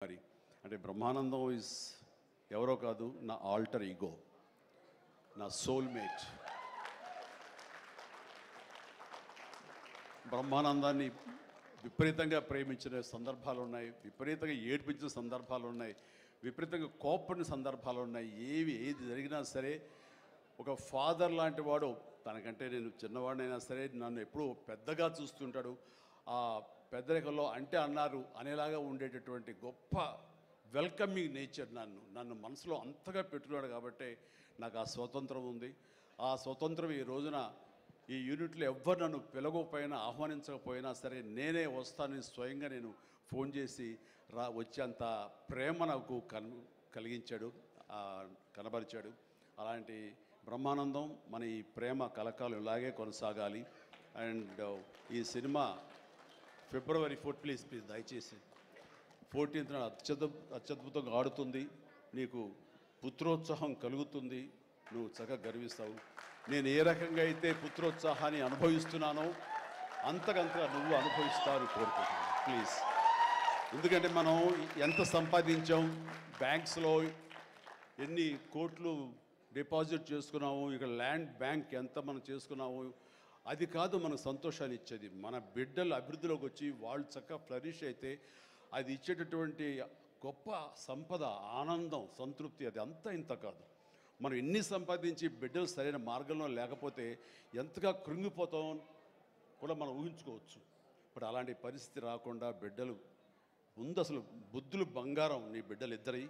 మరి అంటే బ్రహ్మానందం ఇస్ ఎవరో కాదు, నా ఆల్టర్ ఈగో, నా సోల్మేట్. బ్రహ్మానందాన్ని విపరీతంగా ప్రేమించిన సందర్భాలు ఉన్నాయి, విపరీతంగా ఏడ్పించిన సందర్భాలు ఉన్నాయి, విపరీతంగా కోప్పడిన సందర్భాలు ఉన్నాయి. ఏది జరిగినా సరే ఒక ఫాదర్ లాంటి వాడు, తనకంటే నేను చిన్నవాడినైనా సరే నన్ను ఎప్పుడూ పెద్దగా చూస్తుంటాడు. ఆ పెద్దరికంలో అంటే అన్నారు అనేలాగా ఉండేటటువంటి గొప్ప వెల్కమింగ్ నేచర్ నన్ను మనసులో అంతగా పెట్టుకున్నాడు. కాబట్టి నాకు ఆ స్వతంత్రం ఉంది. ఆ స్వతంత్రం ఈ రోజున ఈ యూనిట్లో ఎవ్వరు నన్ను పిలవకపోయినా ఆహ్వానించకపోయినా సరే నేనే వస్తానని స్వయంగా నేను ఫోన్ చేసి వచ్చేంత ప్రేమ నాకు కలిగించాడు, కనబరిచాడు. అలాంటి బ్రహ్మానందం మన ఈ ప్రేమ కలకాలం ఇలాగే కొనసాగాలి. అండ్ ఈ సినిమా February 4th ప్లీజ్ దయచేసి 14th అత్యద్భుతంగా ఆడుతుంది. నీకు పుత్రోత్సాహం కలుగుతుంది, నువ్వు చక్కగా గర్విస్తావు. నేను ఏ రకంగా అయితే పుత్రోత్సాహాన్ని అనుభవిస్తున్నానో అంతకంతగా నువ్వు అనుభవిస్తావు కోరుకుంటున్నాను ప్లీజ్. ఎందుకంటే మనం ఎంత సంపాదించాం, బ్యాంక్స్లో ఎన్ని కోట్లు డిపాజిట్ చేసుకున్నాము, ఇక్కడ ల్యాండ్ బ్యాంక్ ఎంత మనం చేసుకున్నాము, అది కాదు మనకు సంతోషాన్ని ఇచ్చేది. మన బిడ్డలు అభివృద్ధిలోకి వచ్చి వాళ్ళు చక్కగా ఫ్లరిష్ అయితే అది ఇచ్చేటటువంటి గొప్ప సంపద, ఆనందం, సంతృప్తి అది అంతా ఇంత కాదు. మనం ఎన్ని సంపాదించి బిడ్డలు సరైన మార్గంలో లేకపోతే ఎంతగా కృంగిపోతాం కూడా మనం ఊహించుకోవచ్చు. ఇప్పుడు అలాంటి పరిస్థితి రాకుండా బిడ్డలు ముందు అసలు బుద్ధులు బంగారం నీ బిడ్డలు ఇద్దరి,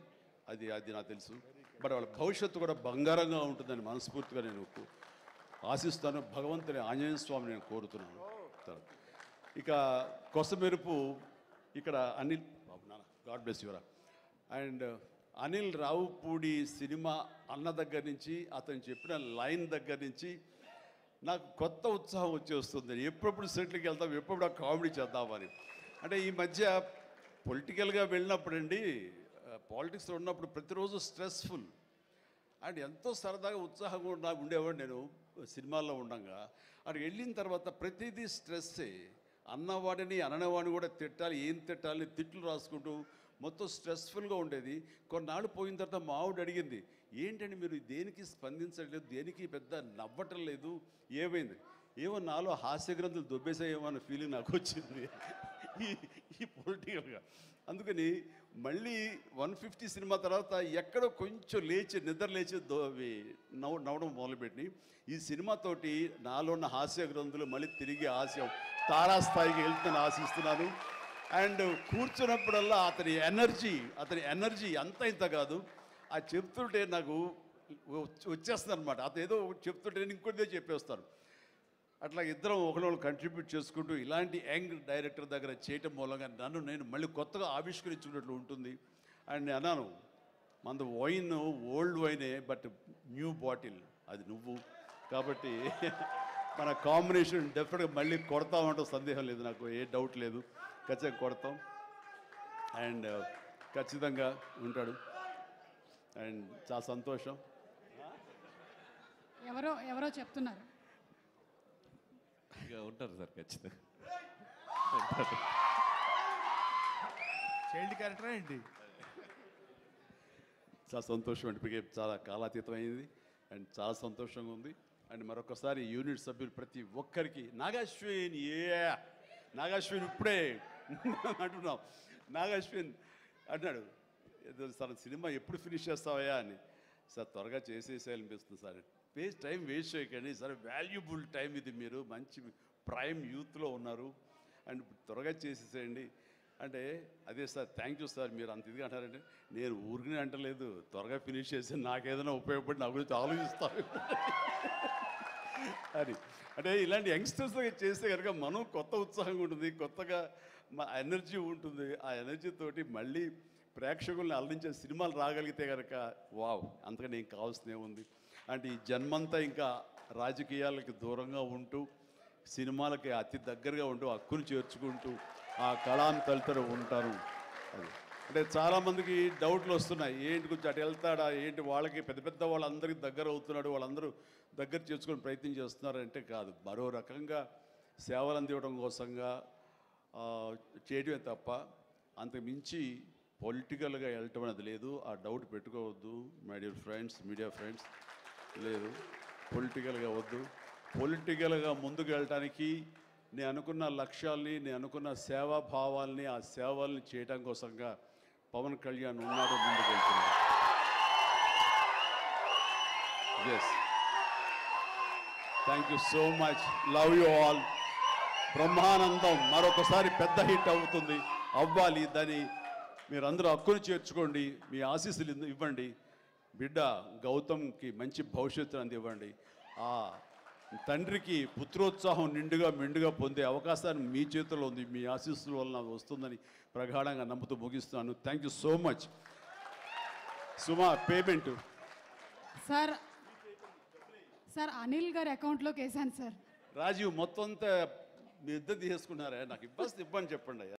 అది నాకు తెలుసు. బట్ వాళ్ళ భవిష్యత్తు కూడా బంగారంగా ఉంటుందని మనస్ఫూర్తిగా నేను ఆశిస్తాను. భగవంతుని ఆంజనేయ స్వామి నేను కోరుతున్నాను. ఇక కొసమెరుపు ఇక్కడ అనిల్ బాబు నాన్న, గాడ్ బ్లెస్ యువరా. అండ్ అనిల్ రావుపూడి సినిమా అన్న దగ్గర నుంచి, అతను చెప్పిన లైన్ దగ్గర నుంచి నాకు కొత్త ఉత్సాహం వచ్చేస్తుంది. ఎప్పుడప్పుడు సెట్లకి వెళ్తాం, ఎప్పుడు ఆ కామెడీ చేద్దామని. అంటే ఈ మధ్య పొలిటికల్గా వెళ్ళినప్పుడండి, పాలిటిక్స్లో ఉన్నప్పుడు ప్రతిరోజు స్ట్రెస్ఫుల్ అండ్ ఎంతో సరదాగా ఉత్సాహంగా ఉండేవాడు నేను సినిమాల్లో ఉండగా. అక్కడికి వెళ్ళిన తర్వాత ప్రతిదీ స్ట్రెస్సే. అన్నవాడిని అననవాడిని కూడా తిట్టాలి, ఏం తిట్టాలి తిట్లు రాసుకుంటూ మొత్తం స్ట్రెస్ఫుల్గా ఉండేది. కొన్నాళ్ళు పోయిన తర్వాత మా ఆవిడ అడిగింది, ఏంటంటే మీరు దేనికి స్పందించట్లేదు, దేనికి పెద్ద నవ్వటం లేదు, ఏమైంది? ఏమో నాలో హాస్య గ్రంథులు దొబ్బేసాయేమో అన్న ఫీలింగ్ నాకు వచ్చింది ఈ పొలిటికల్గా. అందుకని మళ్ళీ 150 సినిమా తర్వాత ఎక్కడో కొంచెం నిద్ర లేచి నవ్వడం మొదలుపెట్టి ఈ సినిమాతోటి నాలో ఉన్న హాస్య గ్రంథులు మళ్ళీ తిరిగి హాస్యం తారాస్థాయికి వెళ్తుందని ఆశిస్తున్నాను. అండ్ కూర్చున్నప్పుడల్లా అతని ఎనర్జీ అంత ఇంత కాదు, ఆ చెప్తుంటే నాకు వచ్చేస్తుంది అనమాట. అతను ఏదో చెప్తుంటే నేను ఇంకోటిదే చెప్పేస్తాను. అట్లా ఇద్దరం ఒకళ్ళు కంట్రిబ్యూట్ చేసుకుంటూ ఇలాంటి యంగ్ డైరెక్టర్ దగ్గర చేయటం మూలంగా నేను మళ్ళీ కొత్తగా ఆవిష్కరించుకున్నట్లు ఉంటుంది. అండ్ నేను అన్నాను, మనది వైన్ ఓల్డ్ వైనే, బట్ న్యూ బాటిల్ అది నువ్వు. కాబట్టి మన కాంబినేషన్ డెఫినెట్గా మళ్ళీ కొడతామంటే సందేహం లేదు, నాకు ఏ డౌట్ లేదు, ఖచ్చితంగా కొడతాం. అండ్ ఖచ్చితంగా ఉంటాడు. అండ్ చాలా సంతోషం. ఎవరో చెప్తున్నారు ఉంటారు సార్, ఖచ్చితంగా చైల్డ్ క్యారెక్టర్ ఏంటి. చాలా సంతోషం అండి, ఇప్పటికే చాలా కాలాతీతం అయింది అండ్ చాలా సంతోషంగా ఉంది. అండ్ మరొకసారి యూనిట్ సభ్యులు ప్రతి ఒక్కరికి నాగాశ్విన్ ఇప్పుడే అంటున్నాం. నాగాశ్విన్ అన్నాడు, సార్ సినిమా ఎప్పుడు ఫినిష్ చేస్తావయ్యా అని. సార్ త్వరగా చేసేసేయాలనిపిస్తుంది సార్, టైం వేస్ట్ చేయకండి సార్, వాల్యుబుల్ టైం ఇది, మీరు మంచి ప్రైమ్ యూత్లో ఉన్నారు అండ్ త్వరగా చేసేసేయండి అంటే, అదే సార్ థ్యాంక్ యూ సార్ మీరు అంత ఇదిగా అంటారంటే, నేను ఊరికనే అంటలేదు, త్వరగా ఫినిష్ చేసి నాకేదైనా ఉపయోగపడి నా గురించి ఆలోచిస్తాను అని. అంటే ఇలాంటి యంగ్స్టర్స్ చేస్తే కనుక మనం కొత్త ఉత్సాహంగా ఉంటుంది, కొత్తగా మా ఎనర్జీ ఉంటుంది. ఆ ఎనర్జీతోటి మళ్ళీ ప్రేక్షకుల్ని అలరించే సినిమాలు రాగలిగితే కనుక వావ్, అంతగా నేను కావాల్సినే ఉంది. అంటే ఈ జన్మంతా ఇంకా రాజకీయాలకి దూరంగా ఉంటూ సినిమాలకి అతి దగ్గరగా ఉంటూ హక్కును చేర్చుకుంటూ ఆ కళాన్ని తలుతూ ఉంటారు. అది అంటే చాలామందికి డౌట్లు వస్తున్నాయి, ఏంటి కొంచెం అటు వెళ్తాడా ఏంటి, వాళ్ళకి పెద్ద వాళ్ళందరికీ దగ్గర అవుతున్నాడు, వాళ్ళందరూ దగ్గర చేసుకుని ప్రయత్నం చేస్తున్నారు అంటే కాదు, మరో రకంగా సేవలు అందివ్వడం కోసంగా చేయడమే తప్ప అంతకు మించి పొలిటికల్గా వెళ్ళటం అనేది లేదు. ఆ డౌట్ పెట్టుకోవద్దు my dear friends, media friends. లేదు, పొలిటికల్గా వద్దు. పొలిటికల్గా ముందుకు వెళ్ళటానికి నేను అనుకున్న లక్ష్యాల్ని, నేను అనుకున్న సేవాభావాల్ని, ఆ సేవల్ని చేయడం కోసంగా పవన్ కళ్యాణ్ ఉన్నాడు, ముందుకు వెళ్తున్నాడు. Yes, thank you so much, love you all. Brahmanandam మరొకసారి పెద్ద హిట్ అవుతుంది, అవ్వాలి. దాన్ని మీరందరూ హక్కును చేర్చుకోండి, మీ ఆశీస్సులు ఇవ్వండి. బిడ్డ గౌతమ్కి మంచి భవిష్యత్తు అందివ్వండి. ఆ తండ్రికి పుత్రోత్సాహం మెండుగా పొందే అవకాశాన్ని మీ చేతుల్లో ఉంది. మీ ఆశీస్సుల వల్ల నాకు వస్తుందని ప్రగాఢంగా నమ్ముతూ ముగిస్తున్నాను. Thank you so much. Suma, payment sir sir Anil గారి అకౌంట్లోకి వేసాను సార్. రాజీవ్ మొత్తం అంతా మీ ఇద్దరు తీసుకున్నారా? నాకు ఇబ్బంది చెప్పండి అయ్యా.